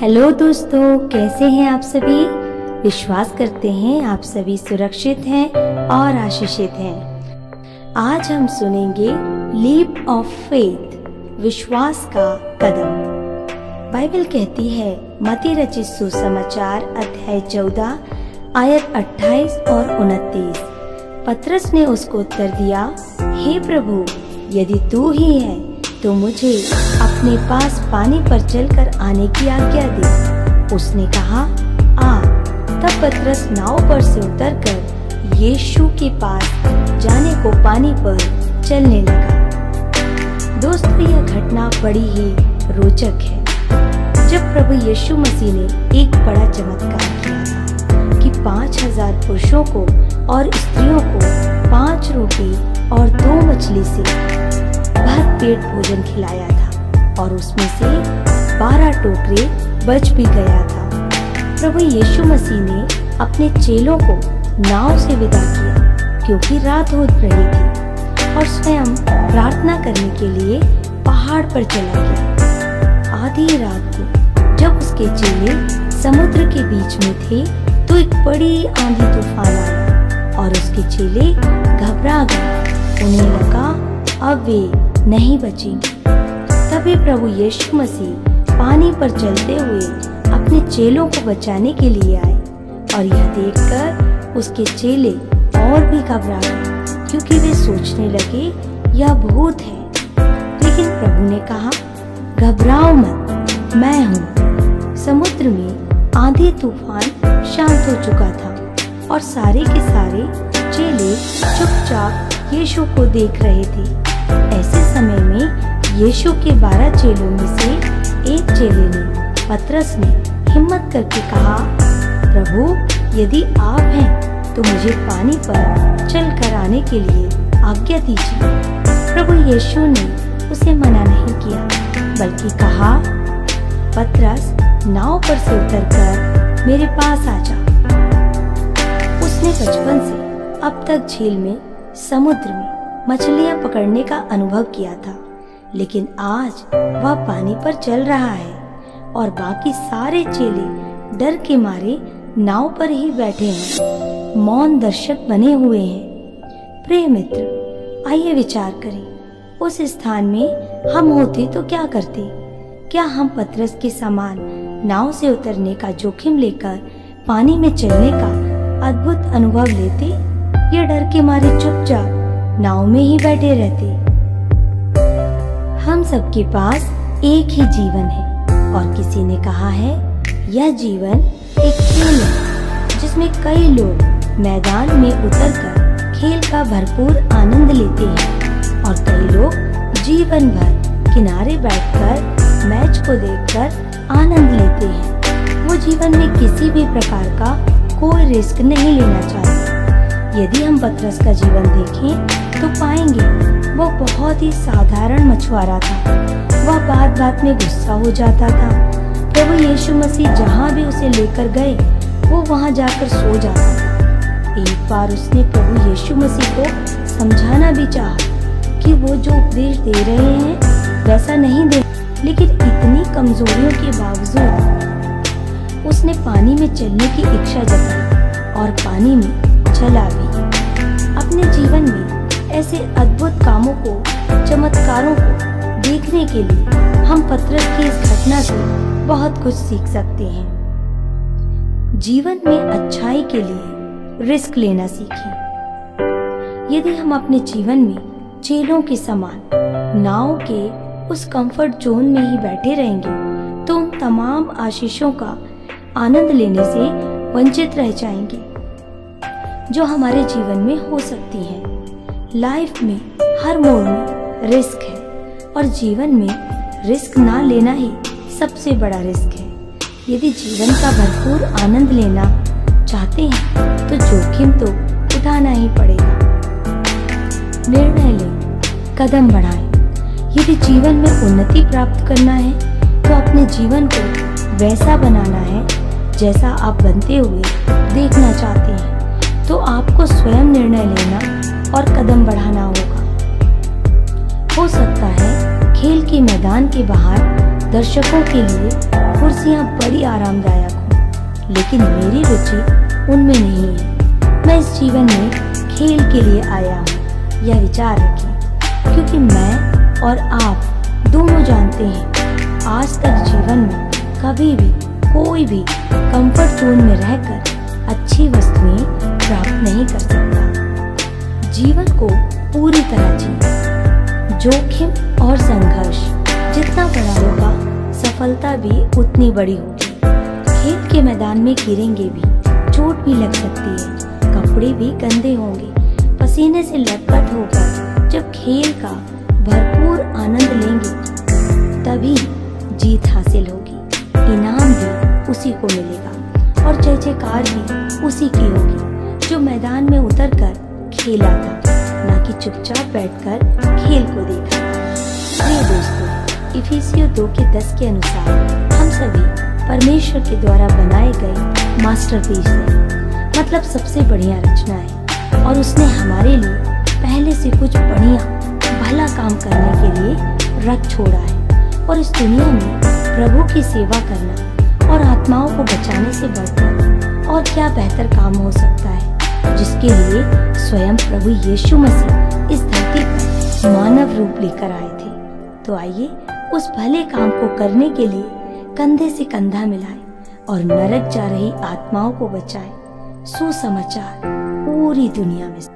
Hello दोस्तों, कैसे हैं आप सभी। विश्वास करते हैं आप सभी सुरक्षित हैं और आशीषित हैं। आज हम सुनेंगे लीप ऑफ फेथ, विश्वास का कदम। बाइबल कहती है मत्ती रचित सुसमाचार अध्याय 14 आयत 28 और 29। पतरस ने उसको उत्तर दिया, हे प्रभु, यदि तू ही है तो मुझे अपने पास पानी पर चलकर आने की आज्ञा दे। उसने कहा, आ। तब पतरस नाव पर से उतरकर यीशु के पास जाने को पानी पर चलने लगा। दोस्तों, यह घटना बड़ी ही रोचक है। जब प्रभु यीशु मसीह ने एक बड़ा चमत्कार किया था कि 5000 पुरुषों को और स्त्रियों को 5 रोटी और 2 मछली से भर पेट भोजन खिलाया था और उसमें से 12 टोकरे बच भी गया था। प्रभु यीशु मसीह ने अपने चेलों को नाव से विदा किया क्योंकि रात हो रही थी और स्वयं प्रार्थना करने के लिए पहाड़ पर चला गया। आधी रात को जब उसके चेले समुद्र के बीच में थे तो एक बड़ी आंधी तूफान आया और उसके चेले घबरा गए। उन्हें लगा अब वे नहीं बचेंगे। तभी प्रभु यीशु मसीह पानी पर चलते हुए अपने चेलों को बचाने के लिए आए और यह देखकर उसके चेले और भी घबरा गए क्योंकि वे सोचने लगे यह भूत है। लेकिन प्रभु ने कहा, घबराओ मत, मैं हूँ। समुद्र में आंधी तूफान शांत हो चुका था और सारे के सारे चेले चुपचाप यीशु को देख रहे थे। ऐसे समय में यीशु के 12 चेलों में से एक चेले ने, पतरस ने हिम्मत करके कहा, प्रभु, यदि आप हैं तो मुझे पानी पर चल कर आने के लिए आज्ञा दीजिए। प्रभु यीशु ने उसे मना नहीं किया बल्कि कहा, पतरस, नाव पर से उतरकर मेरे पास आ जा। उसने बचपन से अब तक झील में, समुद्र में मछलियां पकड़ने का अनुभव किया था, लेकिन आज वह पानी पर चल रहा है और बाकी सारे चेले डर के मारे नाव पर ही बैठे हैं, मौन दर्शक बने हुए हैं। प्रिय मित्र, आइए विचार करें, उस स्थान में हम होते तो क्या करते। क्या हम पतरस के समान नाव से उतरने का जोखिम लेकर पानी में चलने का अद्भुत अनुभव लेते या डर के मारे चुपचाप नाव में ही बैठे रहते। हम सबके पास एक ही जीवन है और किसी ने कहा है यह जीवन एक खेल है जिसमें कई लोग मैदान में उतरकर खेल का भरपूर आनंद लेते हैं और कई लोग जीवन भर किनारे बैठकर मैच को देखकर आनंद लेते हैं। वो जीवन में किसी भी प्रकार का कोई रिस्क नहीं लेना चाहते। यदि हम पतरस का जीवन देखें तो पाएंगे वो बहुत ही साधारण मछुआरा था। वह बात बात में गुस्सा हो जाता था। प्रभु यीशु मसीह जहाँ भी उसे लेकर गए वो वहाँ जाकर सो जाता था। एक बार उसने प्रभु यीशु मसीह को समझाना भी चाहा कि वो जो उपदेश दे रहे हैं वैसा नहीं दे, लेकिन इतनी कमजोरियों के बावजूद उसने पानी में चलने की इच्छा जताई और पानी में चला भी। अपने जीवन में ऐसे अद्भुत कामों को, चमत्कारों को देखने के लिए हम पतरस की इस घटना से बहुत कुछ सीख सकते हैं। जीवन में अच्छाई के लिए रिस्क लेना सीखें। यदि हम अपने जीवन में चेलों के समान नाव के उस कंफर्ट जोन में ही बैठे रहेंगे तो उन तमाम आशीषों का आनंद लेने से वंचित रह जाएंगे जो हमारे जीवन में हो सकती है। लाइफ में हर मोड़ में रिस्क है और जीवन में रिस्क ना लेना ही सबसे बड़ा रिस्क है। यदि जीवन का भरपूर आनंद लेना चाहते हैं तो जोखिम तो उठाना ही पड़ेगा। निर्णय लें, कदम बढ़ाएं। यदि जीवन में उन्नति प्राप्त करना है तो अपने जीवन को वैसा बनाना है जैसा आप बनते हुए देखना चाहते हैं, तो आपको स्वयं निर्णय लेना और कदम बढ़ाना होगा। हो सकता है खेल के मैदान के बाहर दर्शकों के लिए कुर्सियां बड़ी आरामदायक हों, लेकिन मेरी रुचि उनमें नहीं है। मैं इस जीवन में खेल के लिए आया हूँ, यह विचार रखें, क्योंकि मैं और आप दोनों जानते हैं आज तक जीवन में कभी भी कोई भी कंफर्ट जोन में रहकर अच्छी वस्तुएं प्राप्त नहीं कर सकता। जीवन को पूरी तरह जिए। जोखिम और संघर्ष जितना बड़ा होगा, सफलता भी उतनी बड़ी होगी। खेल के मैदान में गिरेंगे भी, चोट भी लग सकती है, कपड़े भी गंदे होंगे, पसीने से लथपथ होकर जब खेल का भरपूर आनंद लेंगे तभी जीत हासिल होगी। इनाम भी उसी को मिलेगा और जय जयकार भी उसी की होगी जो मैदान में उतरकर खेला था, ना कि चुपचाप बैठकर खेल को देखा। प्रिय दोस्तों, इफिसियों 2:10 के अनुसार हम सभी परमेश्वर के द्वारा बनाए गए मास्टरपीस हैं, मतलब सबसे बढ़िया रचना है, और उसने हमारे लिए पहले से कुछ बढ़िया भला काम करने के लिए रख छोड़ा है। और इस दुनिया में प्रभु की सेवा करना और आत्माओं को बचाने से बढ़कर और क्या बेहतर काम हो सकता है, जिसके लिए स्वयं प्रभु यीशु मसीह इस धरती पर मानव रूप लेकर आए थे। तो आइए उस भले काम को करने के लिए कंधे से कंधा मिलाएं और नरक जा रही आत्माओं को बचाएं। सुसमाचार पूरी दुनिया में